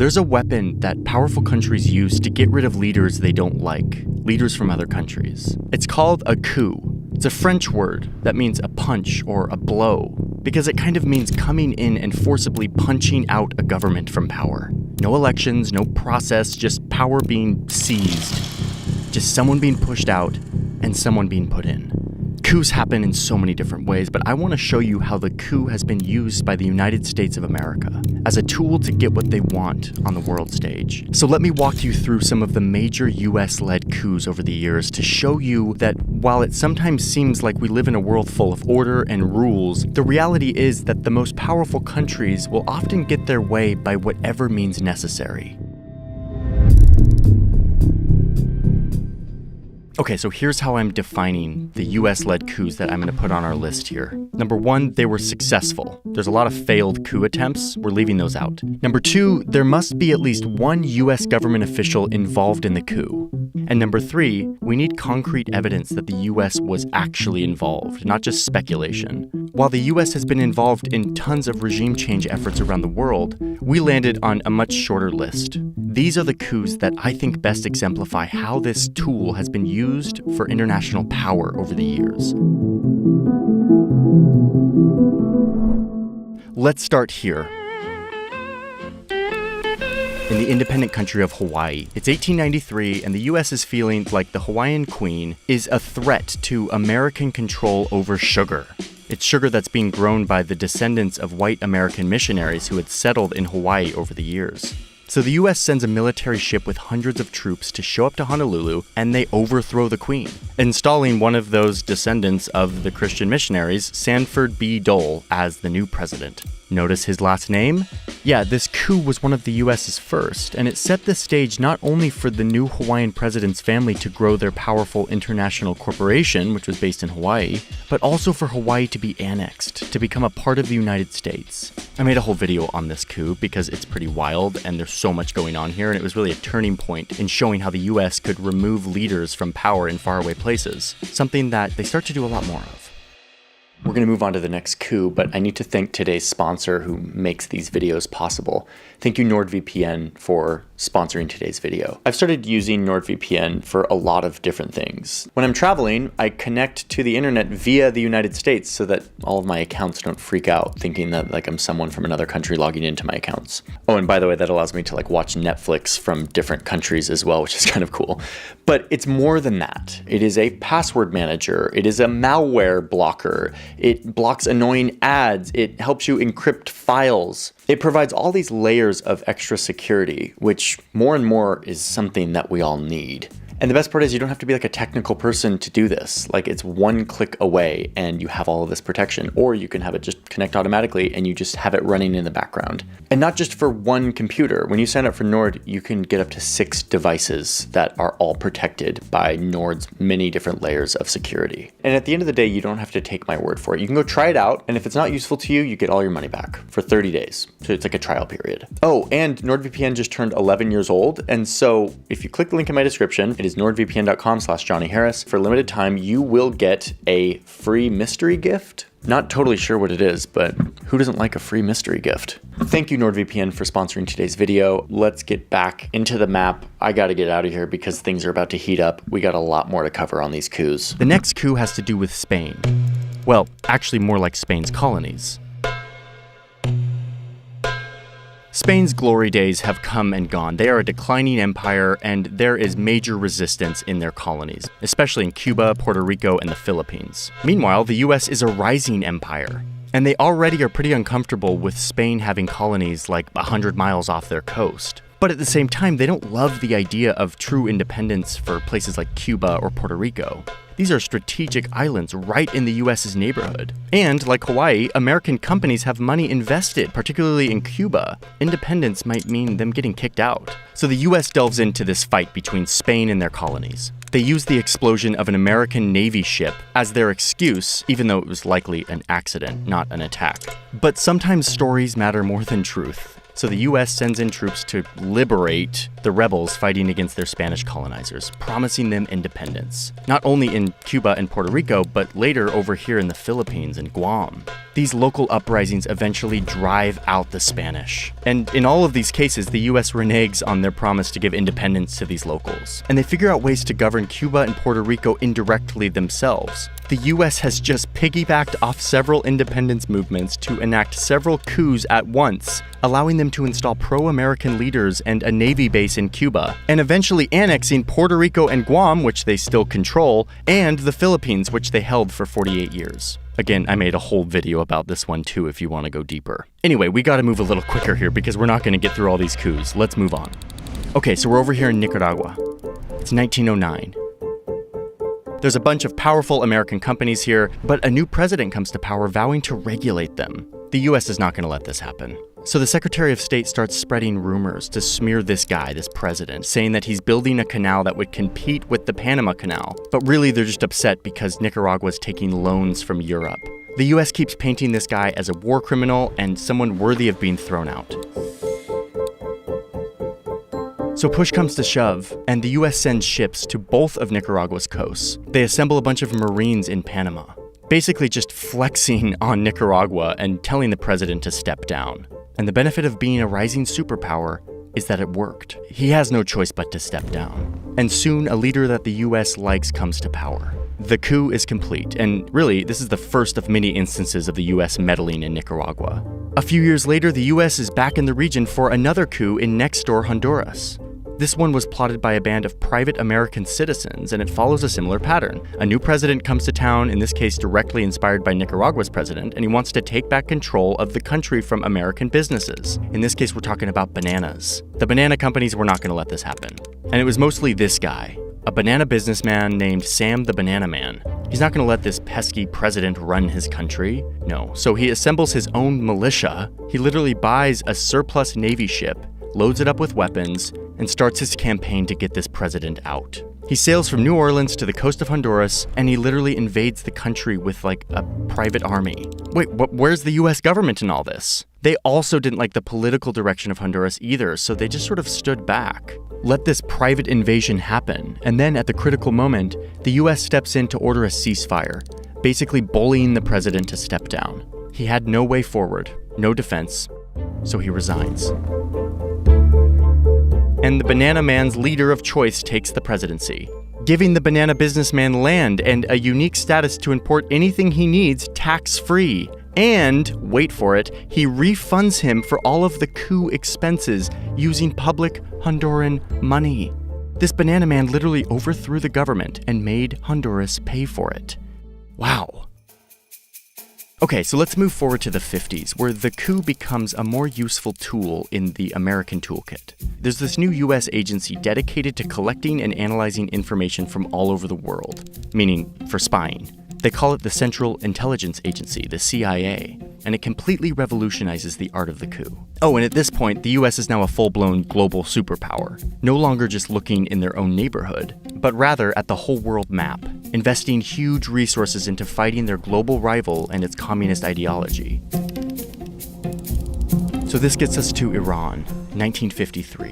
There's a weapon that powerful countries use to get rid of leaders they don't like, leaders from other countries. It's called a coup. It's a French word that means a punch or a blow, because it kind of means coming in and forcibly punching out a government from power. No elections, no process, just power being seized. Just someone being pushed out and someone being put in. Coups happen in so many different ways, but I want to show you how the coup has been used by the United States of America as a tool to get what they want on the world stage. So let me walk you through some of the major US-led coups over the years to show you that while it sometimes seems like we live in a world full of order and rules, the reality is that the most powerful countries will often get their way by whatever means necessary. Okay, so here's how I'm defining the US-led coups that I'm going to put on our list here. Number one, they were successful. There's a lot of failed coup attempts. We're leaving those out. Number two, there must be at least one US government official involved in the coup. And number three, we need concrete evidence that the US was actually involved, not just speculation. While the US has been involved in tons of regime change efforts around the world, we landed on a much shorter list. These are the coups that I think best exemplify how this tool has been used for international power over the years. Let's start here. In the independent country of Hawaii. It's 1893, and the US is feeling like the Hawaiian Queen is a threat to American control over sugar. It's sugar that's being grown by the descendants of white American missionaries who had settled in Hawaii over the years. So the US sends a military ship with hundreds of troops to show up to Honolulu, and they overthrow the Queen, installing one of those descendants of the Christian missionaries, Sanford B. Dole, as the new president. Notice his last name? Yeah, this coup was one of the US's first, and it set the stage not only for the new Hawaiian president's family to grow their powerful international corporation, which was based in Hawaii, but also for Hawaii to be annexed, to become a part of the United States. I made a whole video on this coup because it's pretty wild and there's so much going on here, and it was really a turning point in showing how the US could remove leaders from power in faraway places, something that they start to do a lot more of. We're going to move on to the next coup, but I need to thank today's sponsor who makes these videos possible. Thank you, NordVPN, for sponsoring today's video. I've started using NordVPN for a lot of different things. When I'm traveling, I connect to the internet via the United States so that all of my accounts don't freak out thinking that I'm someone from another country logging into my accounts. Oh, and by the way, that allows me to watch Netflix from different countries as well, which is kind of cool. But it's more than that. It is a password manager. It is a malware blocker. It blocks annoying ads. It helps you encrypt files. It provides all these layers of extra security, which more and more is something that we all need. And the best part is you don't have to be a technical person to do this. It's one click away and you have all of this protection, or you can have it just connect automatically and you just have it running in the background. And not just for one computer. When you sign up for Nord, you can get up to 6 devices that are all protected by Nord's many different layers of security. And at the end of the day, you don't have to take my word for it. You can go try it out, and if it's not useful to you, you get all your money back for 30 days. So it's like a trial period. Oh, and NordVPN just turned 11 years old, and so if you click the link in my description, it is nordvpn.com/JohnnyHarris. For a limited time, you will get a free mystery gift. Not totally sure what it is, but who doesn't like a free mystery gift? Thank you, NordVPN, for sponsoring today's video. Let's get back into the map. I gotta get out of here because things are about to heat up. We got a lot more to cover on these coups. The next coup has to do with Spain. Well, actually more like Spain's colonies. Spain's glory days have come and gone. They are a declining empire, and there is major resistance in their colonies, especially in Cuba, Puerto Rico, and the Philippines. Meanwhile, the US is a rising empire, and they already are pretty uncomfortable with Spain having colonies 100 miles off their coast. But at the same time, they don't love the idea of true independence for places like Cuba or Puerto Rico. These are strategic islands right in the US's neighborhood. And like Hawaii, American companies have money invested, particularly in Cuba. Independence might mean them getting kicked out. So the US delves into this fight between Spain and their colonies. They use the explosion of an American Navy ship as their excuse, even though it was likely an accident, not an attack. But sometimes stories matter more than truth. So the US sends in troops to liberate the rebels fighting against their Spanish colonizers, promising them independence. Not only in Cuba and Puerto Rico, but later over here in the Philippines and Guam. These local uprisings eventually drive out the Spanish. And in all of these cases, the US reneges on their promise to give independence to these locals. And they figure out ways to govern Cuba and Puerto Rico indirectly themselves. The US has just piggybacked off several independence movements to enact several coups at once, allowing them to install pro-American leaders and a navy base in Cuba, and eventually annexing Puerto Rico and Guam, which they still control, and the Philippines, which they held for 48 years. Again, I made a whole video about this one too if you want to go deeper. Anyway, we gotta move a little quicker here because we're not gonna get through all these coups. Let's move on. Okay, so we're over here in Nicaragua. It's 1909. There's a bunch of powerful American companies here, but a new president comes to power vowing to regulate them. The US is not going to let this happen. So the Secretary of State starts spreading rumors to smear this guy, this president, saying that he's building a canal that would compete with the Panama Canal. But really, they're just upset because Nicaragua's taking loans from Europe. The US keeps painting this guy as a war criminal and someone worthy of being thrown out. So push comes to shove, and the US sends ships to both of Nicaragua's coasts. They assemble a bunch of Marines in Panama, basically just flexing on Nicaragua and telling the president to step down. And the benefit of being a rising superpower is that it worked. He has no choice but to step down. And soon, a leader that the US likes comes to power. The coup is complete, and really, this is the first of many instances of the US meddling in Nicaragua. A few years later, the US is back in the region for another coup in next-door Honduras. This one was plotted by a band of private American citizens, and it follows a similar pattern. A new president comes to town, in this case directly inspired by Nicaragua's president, and he wants to take back control of the country from American businesses. In this case, we're talking about bananas. The banana companies were not going to let this happen. And it was mostly this guy, a banana businessman named Sam the Banana Man. He's not going to let this pesky president run his country. No. So he assembles his own militia. He literally buys a surplus Navy ship, loads it up with weapons, and starts his campaign to get this president out. He sails from New Orleans to the coast of Honduras, and he literally invades the country with like a private army. Wait, where's the US government in all this? They also didn't like the political direction of Honduras either, so they just sort of stood back. Let this private invasion happen, and then at the critical moment, the US steps in to order a ceasefire, basically bullying the president to step down. He had no way forward, no defense, so he resigns. And the Banana Man's leader of choice takes the presidency, giving the banana businessman land and a unique status to import anything he needs tax-free. And, wait for it, he refunds him for all of the coup expenses using public Honduran money. This Banana Man literally overthrew the government and made Honduras pay for it. Wow. Okay, so let's move forward to the 50s, where the coup becomes a more useful tool in the American toolkit. There's this new US agency dedicated to collecting and analyzing information from all over the world, meaning for spying. They call it the Central Intelligence Agency, the CIA, and it completely revolutionizes the art of the coup. Oh, and at this point, the US is now a full-blown global superpower, no longer just looking in their own neighborhood, but rather at the whole world map, investing huge resources into fighting their global rival and its communist ideology. So this gets us to Iran, 1953,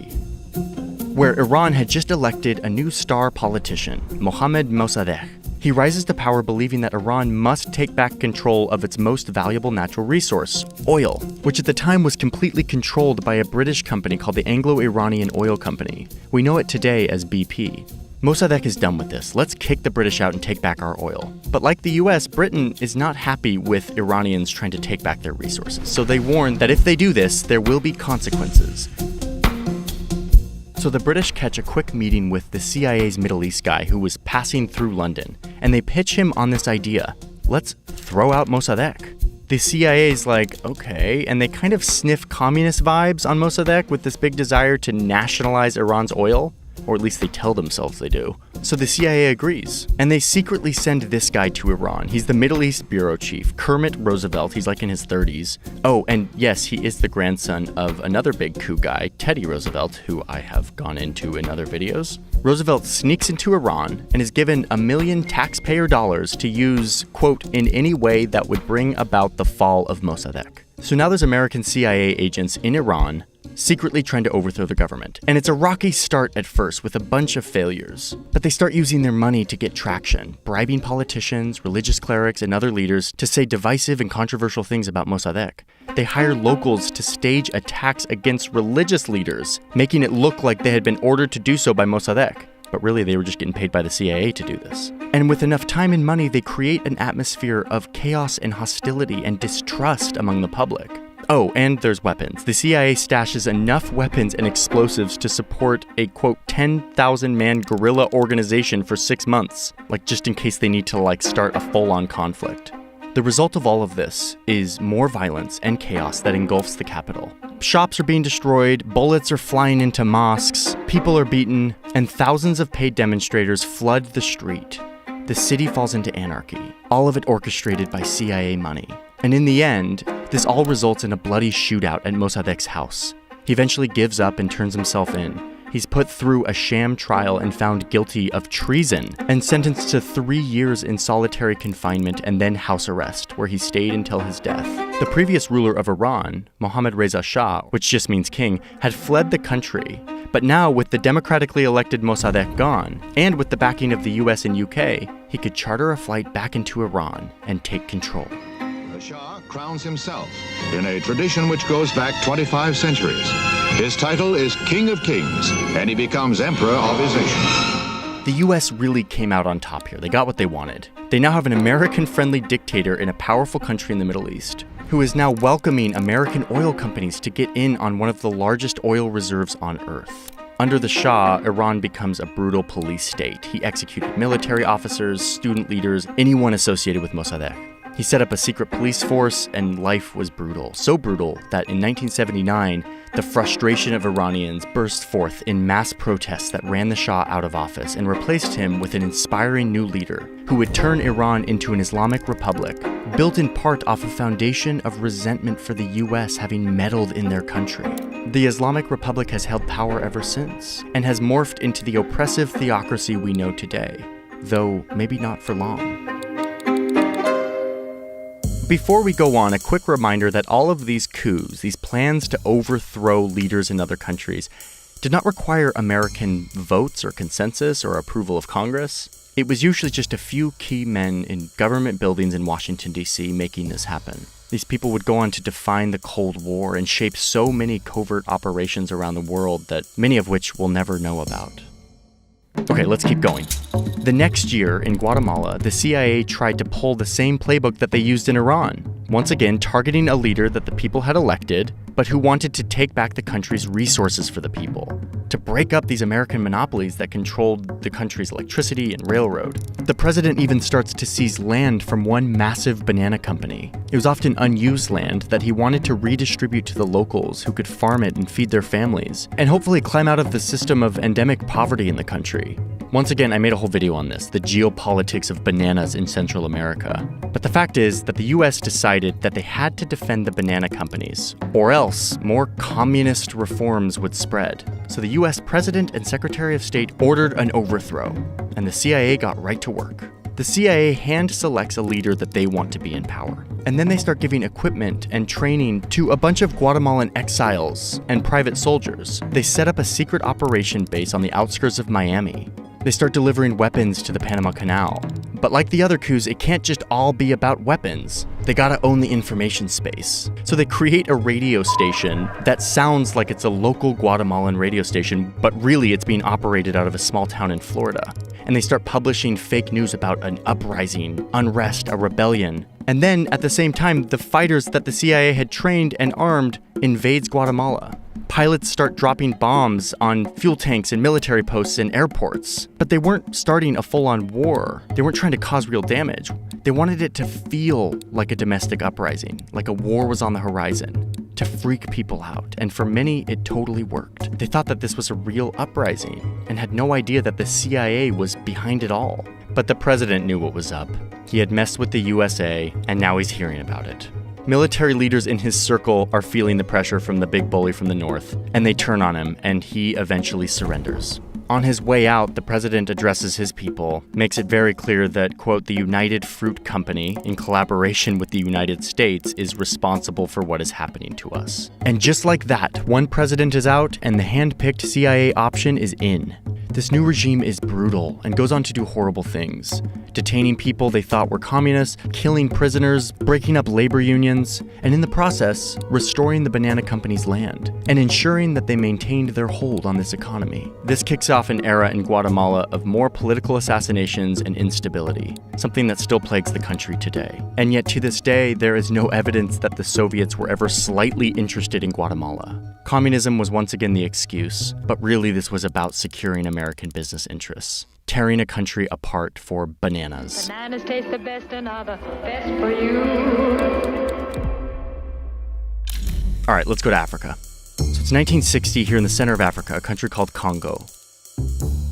where Iran had just elected a new star politician, Mohammad Mossadegh. He rises to power believing that Iran must take back control of its most valuable natural resource, oil, which at the time was completely controlled by a British company called the Anglo-Iranian Oil Company. We know it today as BP. Mossadegh is done with this. Let's kick the British out and take back our oil. But like the US, Britain is not happy with Iranians trying to take back their resources. So they warn that if they do this, there will be consequences. So the British catch a quick meeting with the CIA's Middle East guy who was passing through London, and they pitch him on this idea. Let's throw out Mossadegh. The CIA's like, okay, and they kind of sniff communist vibes on Mossadegh with this big desire to nationalize Iran's oil. Or at least they tell themselves they do. So the CIA agrees, and they secretly send this guy to Iran. He's the Middle East bureau chief, Kermit Roosevelt. He's like in his 30s. Oh, and yes, he is the grandson of another big coup guy, Teddy Roosevelt, who I have gone into in other videos. Roosevelt sneaks into Iran and is given $1 million taxpayer dollars to use, quote, in any way that would bring about the fall of Mossadegh. So now there's American CIA agents in Iran secretly trying to overthrow the government. And it's a rocky start at first with a bunch of failures. But they start using their money to get traction, bribing politicians, religious clerics, and other leaders to say divisive and controversial things about Mossadegh. They hire locals to stage attacks against religious leaders, making it look like they had been ordered to do so by Mossadegh. But really, they were just getting paid by the CIA to do this. And with enough time and money, they create an atmosphere of chaos and hostility and distrust among the public. Oh, and there's weapons. The CIA stashes enough weapons and explosives to support a, quote, 10,000-man guerrilla organization for 6 months, like just in case they need to, start a full-on conflict. The result of all of this is more violence and chaos that engulfs the capital. Shops are being destroyed, bullets are flying into mosques, people are beaten, and thousands of paid demonstrators flood the street. The city falls into anarchy, all of it orchestrated by CIA money. And in the end, this all results in a bloody shootout at Mossadegh's house. He eventually gives up and turns himself in. He's put through a sham trial and found guilty of treason and sentenced to 3 years in solitary confinement and then house arrest, where he stayed until his death. The previous ruler of Iran, Mohammad Reza Shah, which just means king, had fled the country. But now, with the democratically elected Mossadegh gone, and with the backing of the US and UK, he could charter a flight back into Iran and take control. The Shah crowns himself in a tradition which goes back 25 centuries. His title is King of Kings, and he becomes Emperor of his nation. The US really came out on top here. They got what they wanted. They now have an American-friendly dictator in a powerful country in the Middle East, who is now welcoming American oil companies to get in on one of the largest oil reserves on Earth. Under the Shah, Iran becomes a brutal police state. He executed military officers, student leaders, anyone associated with Mossadegh. He set up a secret police force, and life was brutal. So brutal that in 1979, the frustration of Iranians burst forth in mass protests that ran the Shah out of office and replaced him with an inspiring new leader who would turn Iran into an Islamic republic, built in part off a foundation of resentment for the US having meddled in their country. The Islamic Republic has held power ever since, and has morphed into the oppressive theocracy we know today, though maybe not for long. Before we go on, a quick reminder that all of these coups, these plans to overthrow leaders in other countries, did not require American votes or consensus or approval of Congress. It was usually just a few key men in government buildings in Washington, D.C. making this happen. These people would go on to define the Cold War and shape so many covert operations around the world that many of which we'll never know about. Okay, let's keep going. The next year, in Guatemala, the CIA tried to pull the same playbook that they used in Iran, once again targeting a leader that the people had elected, but who wanted to take back the country's resources for the people, to break up these American monopolies that controlled the country's electricity and railroad. The president even starts to seize land from one massive banana company. It was often unused land that he wanted to redistribute to the locals who could farm it and feed their families, and hopefully climb out of the system of endemic poverty in the country. Once again, I made a whole video on this, the geopolitics of bananas in Central America. But the fact is that the US decided that they had to defend the banana companies, or else more communist reforms would spread. So the US President and Secretary of State ordered an overthrow, and the CIA got right to work. The CIA hand selects a leader that they want to be in power. And then they start giving equipment and training to a bunch of Guatemalan exiles and private soldiers. They set up a secret operation base on the outskirts of Miami. They start delivering weapons to the Panama Canal. But like the other coups, it can't just all be about weapons. They gotta own the information space. So they create a radio station that sounds like it's a local Guatemalan radio station, but really it's being operated out of a small town in Florida. And they start publishing fake news about an uprising, unrest, a rebellion. And then, at the same time, the fighters that the CIA had trained and armed invades Guatemala. Pilots start dropping bombs on fuel tanks and military posts and airports. But they weren't starting a full-on war. They weren't trying to cause real damage. They wanted it to feel like a domestic uprising, like a war was on the horizon, to freak people out. And for many, it totally worked. They thought that this was a real uprising and had no idea that the CIA was behind it all. But the president knew what was up. He had messed with the USA, and now he's hearing about it. Military leaders in his circle are feeling the pressure from the big bully from the north, and they turn on him, and he eventually surrenders. On his way out, the president addresses his people, makes it very clear that, quote, the United Fruit Company, in collaboration with the United States, is responsible for what is happening to us. And just like that, one president is out and the hand-picked CIA option is in. This new regime is brutal and goes on to do horrible things, detaining people they thought were communists, killing prisoners, breaking up labor unions, and in the process, restoring the banana company's land and ensuring that they maintained their hold on this economy. This kicks off an era in Guatemala of more political assassinations and instability, something that still plagues the country today. And yet to this day, there is no evidence that the Soviets were ever slightly interested in Guatemala. Communism was once again the excuse, but really this was about securing American business interests, tearing a country apart for bananas. Bananas taste the best and are the best for you. All right, let's go to Africa. So it's 1960 here in the center of Africa, a country called Congo.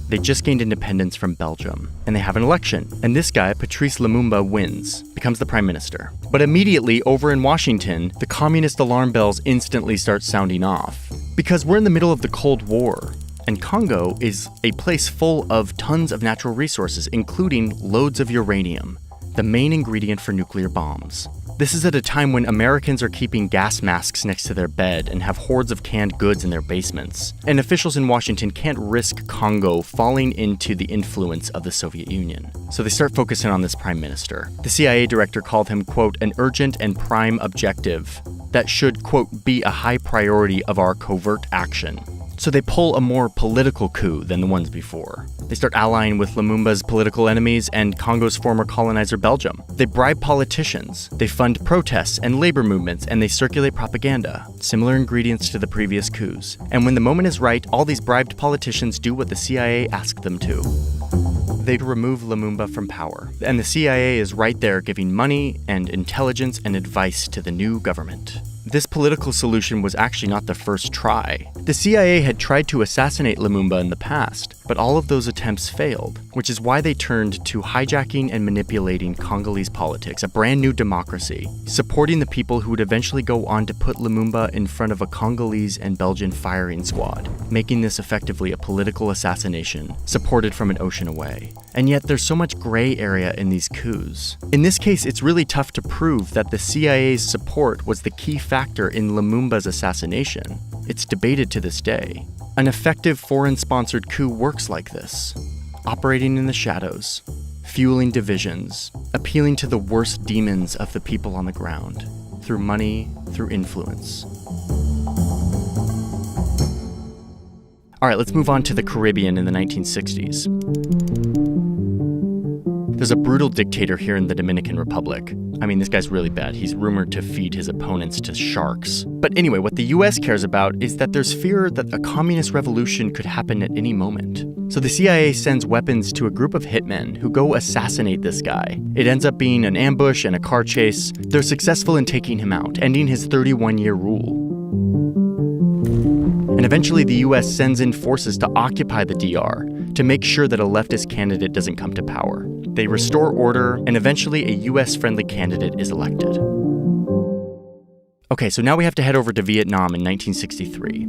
They just gained independence from Belgium, and they have an election. And this guy, Patrice Lumumba, wins, becomes the prime minister. But immediately, over in Washington, the communist alarm bells instantly start sounding off. Because we're in the middle of the Cold War, and Congo is a place full of tons of natural resources, including loads of uranium, the main ingredient for nuclear bombs. This is at a time when Americans are keeping gas masks next to their bed and have hordes of canned goods in their basements. And officials in Washington can't risk Congo falling into the influence of the Soviet Union. So they start focusing on this prime minister. The CIA director called him, quote, an urgent and prime objective that should, quote, be a high priority of our covert action. So they pull a more political coup than the ones before. They start allying with Lumumba's political enemies and Congo's former colonizer Belgium. They bribe politicians, they fund protests and labor movements, and they circulate propaganda, similar ingredients to the previous coups. And when the moment is right, all these bribed politicians do what the CIA asked them to. They remove Lumumba from power, and the CIA is right there giving money and intelligence and advice to the new government. This political solution was actually not the first try. The CIA had tried to assassinate Lumumba in the past, but all of those attempts failed, which is why they turned to hijacking and manipulating Congolese politics, a brand new democracy, supporting the people who would eventually go on to put Lumumba in front of a Congolese and Belgian firing squad, making this effectively a political assassination, supported from an ocean away. And yet there's so much gray area in these coups. In this case, it's really tough to prove that the CIA's support was the key factor in Lumumba's assassination. It's debated to this day. An effective foreign-sponsored coup works like this, operating in the shadows, fueling divisions, appealing to the worst demons of the people on the ground, through money, through influence. All right, let's move on to the Caribbean in the 1960s. There's a brutal dictator here in the Dominican Republic. I mean, this guy's really bad. He's rumored to feed his opponents to sharks. But anyway, what the US cares about is that there's fear that a communist revolution could happen at any moment. So the CIA sends weapons to a group of hitmen who go assassinate this guy. It ends up being an ambush and a car chase. They're successful in taking him out, ending his 31-year rule. And eventually the US sends in forces to occupy the DR to make sure that a leftist candidate doesn't come to power. They restore order, and eventually a US-friendly candidate is elected. Okay, so now we have to head over to Vietnam in 1963.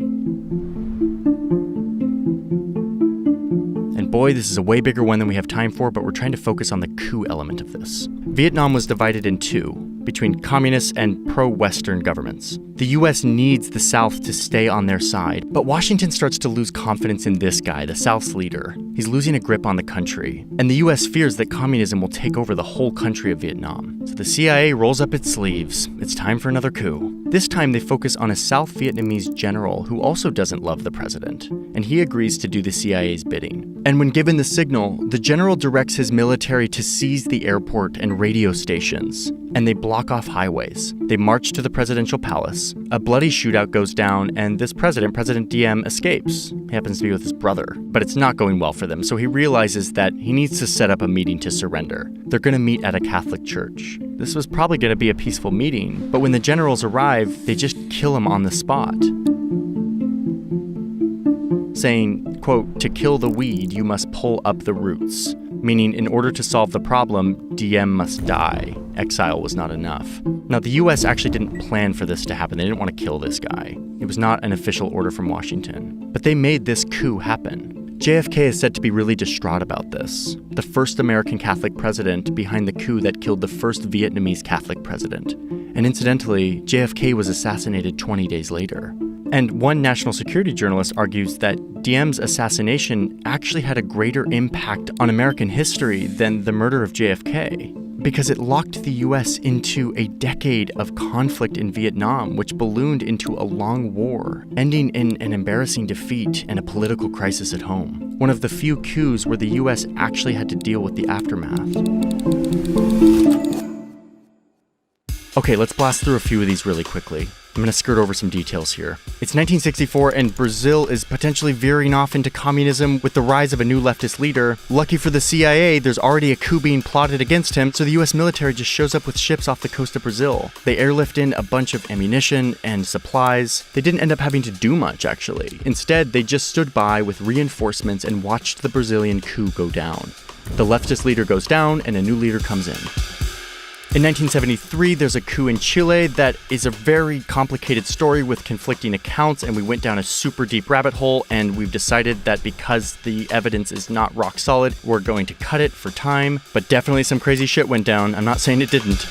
And boy, this is a way bigger one than we have time for, but we're trying to focus on the coup element of this. Vietnam was divided in two, between communist and pro-Western governments. The US needs the South to stay on their side, but Washington starts to lose confidence in this guy, the South's leader. He's losing a grip on the country, and the US fears that communism will take over the whole country of Vietnam. So the CIA rolls up its sleeves. It's time for another coup. This time they focus on a South Vietnamese general who also doesn't love the president, and he agrees to do the CIA's bidding. And when given the signal, the general directs his military to seize the airport and radio stations, and they block off highways. They march to the presidential palace. A bloody shootout goes down, and this president, President Diem, escapes. He happens to be with his brother, but it's not going well for them, so he realizes that he needs to set up a meeting to surrender. They're going to meet at a Catholic church. This was probably going to be a peaceful meeting, but when the generals arrive, they just kill him on the spot, saying, quote, "To kill the weed, you must pull up the roots." Meaning, in order to solve the problem, Diem must die. Exile was not enough. Now, the US actually didn't plan for this to happen. They didn't want to kill this guy. It was not an official order from Washington. But they made this coup happen. JFK is said to be really distraught about this, the first American Catholic president behind the coup that killed the first Vietnamese Catholic president. And incidentally, JFK was assassinated 20 days later. And one national security journalist argues that Diem's assassination actually had a greater impact on American history than the murder of JFK, because it locked the US into a decade of conflict in Vietnam, which ballooned into a long war, ending in an embarrassing defeat and a political crisis at home. One of the few coups where the US actually had to deal with the aftermath. Okay, let's blast through a few of these really quickly. I'm going to skirt over some details here. It's 1964 and Brazil is potentially veering off into communism with the rise of a new leftist leader. Lucky for the CIA, there's already a coup being plotted against him, so the US military just shows up with ships off the coast of Brazil. They airlift in a bunch of ammunition and supplies. They didn't end up having to do much, actually. Instead, they just stood by with reinforcements and watched the Brazilian coup go down. The leftist leader goes down and a new leader comes in. In 1973, there's a coup in Chile that is a very complicated story with conflicting accounts, and we went down a super deep rabbit hole, and we've decided that because the evidence is not rock solid, we're going to cut it for time. But definitely some crazy shit went down. I'm not saying it didn't.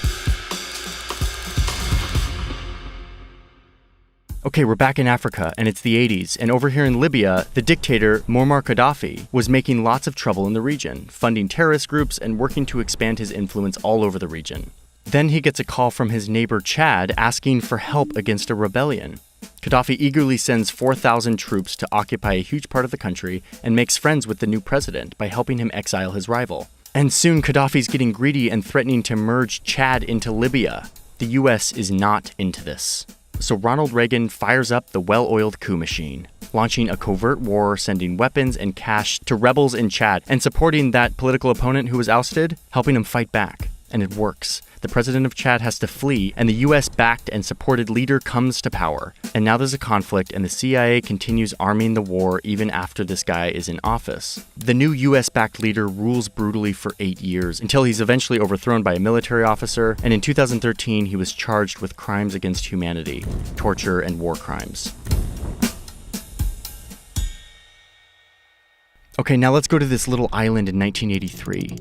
Okay, we're back in Africa, and it's the 80s, and over here in Libya, the dictator, Muammar Gaddafi, was making lots of trouble in the region, funding terrorist groups and working to expand his influence all over the region. Then he gets a call from his neighbor Chad asking for help against a rebellion. Gaddafi eagerly sends 4,000 troops to occupy a huge part of the country and makes friends with the new president by helping him exile his rival. And soon Gaddafi's getting greedy and threatening to merge Chad into Libya. The US is not into this. So Ronald Reagan fires up the well-oiled coup machine, launching a covert war, sending weapons and cash to rebels in Chad, and supporting that political opponent who was ousted, helping him fight back. And it works. The president of Chad has to flee, and the US-backed and supported leader comes to power. And now there's a conflict, and the CIA continues arming the war even after this guy is in office. The new US-backed leader rules brutally for 8 years, until he's eventually overthrown by a military officer, and in 2013 he was charged with crimes against humanity, torture, and war crimes. Okay, now let's go to this little island in 1983.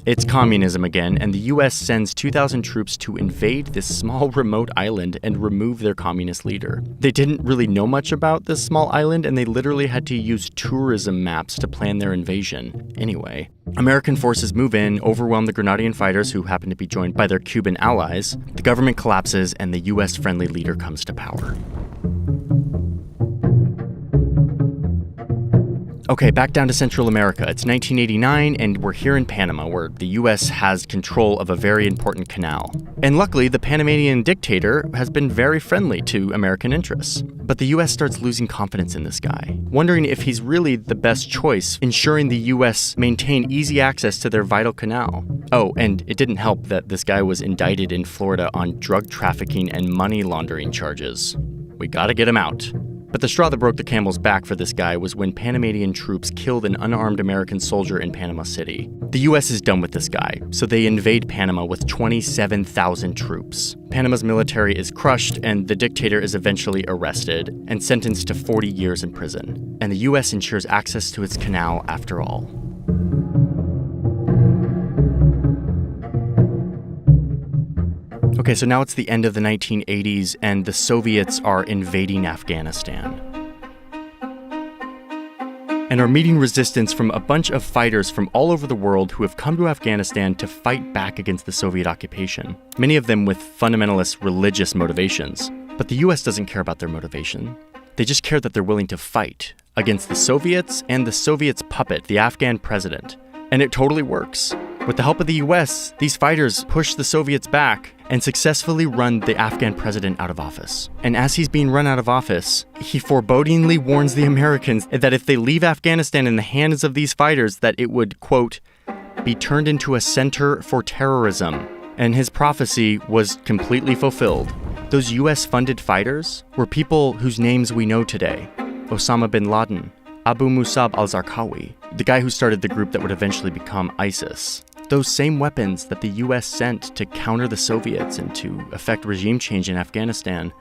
It's communism again, and the US sends 2,000 troops to invade this small remote island and remove their communist leader. They didn't really know much about this small island, and they literally had to use tourism maps to plan their invasion. Anyway, American forces move in, overwhelm the Grenadian fighters who happen to be joined by their Cuban allies. The government collapses, and the US-friendly leader comes to power. Okay, back down to Central America. It's 1989, and we're here in Panama, where the US has control of a very important canal. And luckily, the Panamanian dictator has been very friendly to American interests. But the US starts losing confidence in this guy, wondering if he's really the best choice, ensuring the US maintain easy access to their vital canal. Oh, and it didn't help that this guy was indicted in Florida on drug trafficking and money laundering charges. We gotta get him out. But the straw that broke the camel's back for this guy was when Panamanian troops killed an unarmed American soldier in Panama City. The US is done with this guy, so they invade Panama with 27,000 troops. Panama's military is crushed, and the dictator is eventually arrested and sentenced to 40 years in prison. And the US ensures access to its canal after all. Okay, so now it's the end of the 1980s, and the Soviets are invading Afghanistan. And are meeting resistance from a bunch of fighters from all over the world who have come to Afghanistan to fight back against the Soviet occupation, many of them with fundamentalist religious motivations. But the US doesn't care about their motivation. They just care that they're willing to fight against the Soviets and the Soviets' puppet, the Afghan president. And it totally works. With the help of the US, these fighters push the Soviets back and successfully run the Afghan president out of office. And as he's being run out of office, he forebodingly warns the Americans that if they leave Afghanistan in the hands of these fighters, that it would, quote, be turned into a center for terrorism. And his prophecy was completely fulfilled. Those US-funded fighters were people whose names we know today. Osama bin Laden, Abu Musab al-Zarqawi, the guy who started the group that would eventually become ISIS. Those same weapons that the US sent to counter the Soviets and to effect regime change in Afghanistan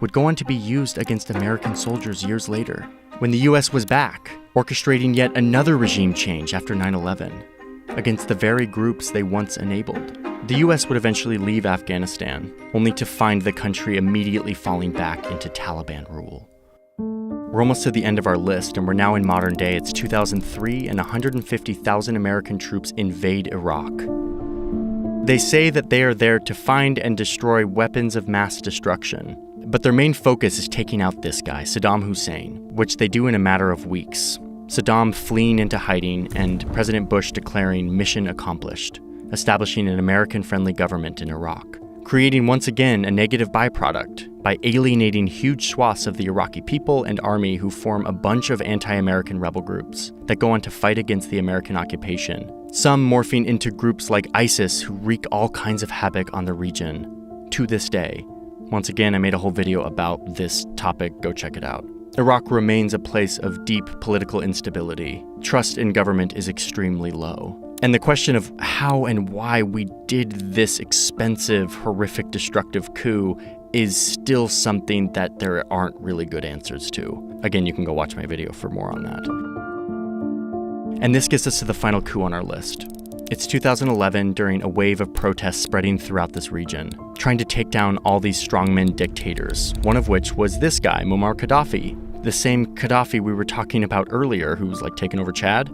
would go on to be used against American soldiers years later. when the US was back, orchestrating yet another regime change after 9/11, against the very groups they once enabled. The US would eventually leave Afghanistan, only to find the country immediately falling back into Taliban rule. We're almost to the end of our list, and we're now in modern day. It's 2003, and 150,000 American troops invade Iraq. They say that they are there to find and destroy weapons of mass destruction, but their main focus is taking out this guy, Saddam Hussein, which they do in a matter of weeks. Saddam fleeing into hiding, and President Bush declaring mission accomplished, establishing an American-friendly government in Iraq, creating once again a negative byproduct by alienating huge swaths of the Iraqi people and army who form a bunch of anti-American rebel groups that go on to fight against the American occupation, some morphing into groups like ISIS who wreak all kinds of havoc on the region to this day. Once again, I made a whole video about this topic, go check it out. Iraq remains a place of deep political instability. Trust in government is extremely low. And the question of how and why we did this expensive, horrific, destructive coup is still something that there aren't really good answers to. Again, you can go watch my video for more on that. And this gets us to the final coup on our list. It's 2011 during a wave of protests spreading throughout this region, trying to take down all these strongmen dictators, one of which was this guy, Muammar Gaddafi, the same Gaddafi we were talking about earlier who's like taking over Chad.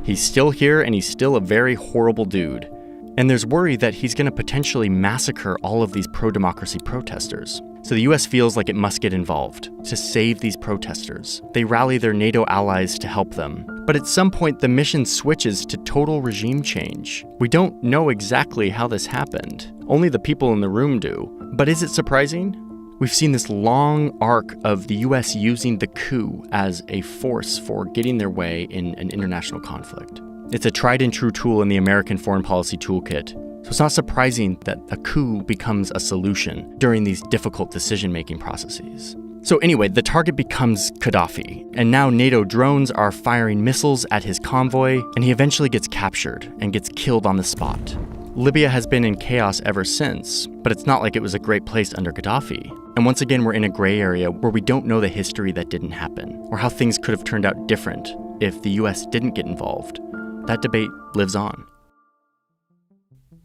He's still here, and he's still a very horrible dude. And there's worry that he's going to potentially massacre all of these pro-democracy protesters. So the US feels like it must get involved to save these protesters. They rally their NATO allies to help them. But at some point, the mission switches to total regime change. We don't know exactly how this happened. Only the people in the room do. But is it surprising? We've seen this long arc of the US using the coup as a force for getting their way in an international conflict. It's a tried and true tool in the American foreign policy toolkit, so it's not surprising that a coup becomes a solution during these difficult decision-making processes. So anyway, the target becomes Gaddafi, and now NATO drones are firing missiles at his convoy, and he eventually gets captured and gets killed on the spot. Libya has been in chaos ever since, but it's not like it was a great place under Gaddafi. And once again, we're in a gray area where we don't know the history that didn't happen, or how things could have turned out different if the US didn't get involved. That debate lives on.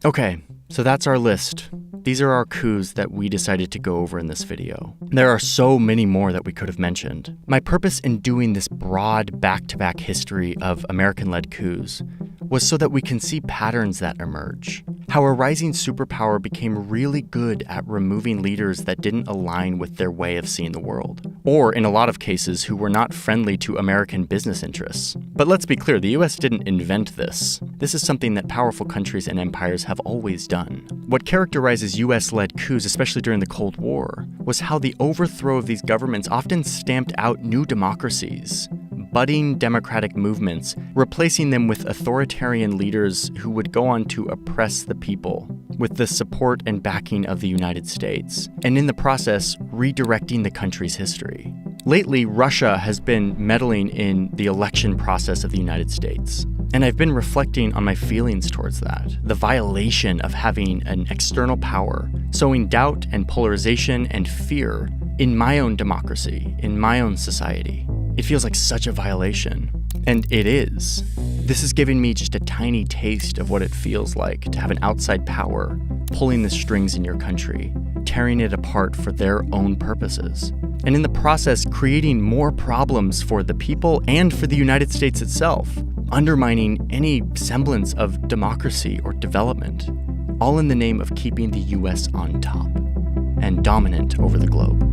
Okay, so that's our list. These are our coups that we decided to go over in this video. There are so many more that we could have mentioned. My purpose in doing this broad back-to-back history of American-led coups was so that we can see patterns that emerge. How a rising superpower became really good at removing leaders that didn't align with their way of seeing the world, or in a lot of cases who were not friendly to American business interests. But let's be clear, the US didn't invent this. This is something that powerful countries and empires have always done. What characterizes US-led coups, especially during the Cold War, was how the overthrow of these governments often stamped out new democracies, budding democratic movements, replacing them with authoritarian leaders who would go on to oppress the people with the support and backing of the United States, and in the process, redirecting the country's history. Lately, Russia has been meddling in the election process of the United States, and I've been reflecting on my feelings towards that, the violation of having an external power, sowing doubt and polarization and fear in my own democracy, in my own society. It feels like such a violation, and it is. This is giving me just a tiny taste of what it feels like to have an outside power pulling the strings in your country, tearing it apart for their own purposes, and in the process creating more problems for the people and for the United States itself, undermining any semblance of democracy or development, all in the name of keeping the US on top and dominant over the globe.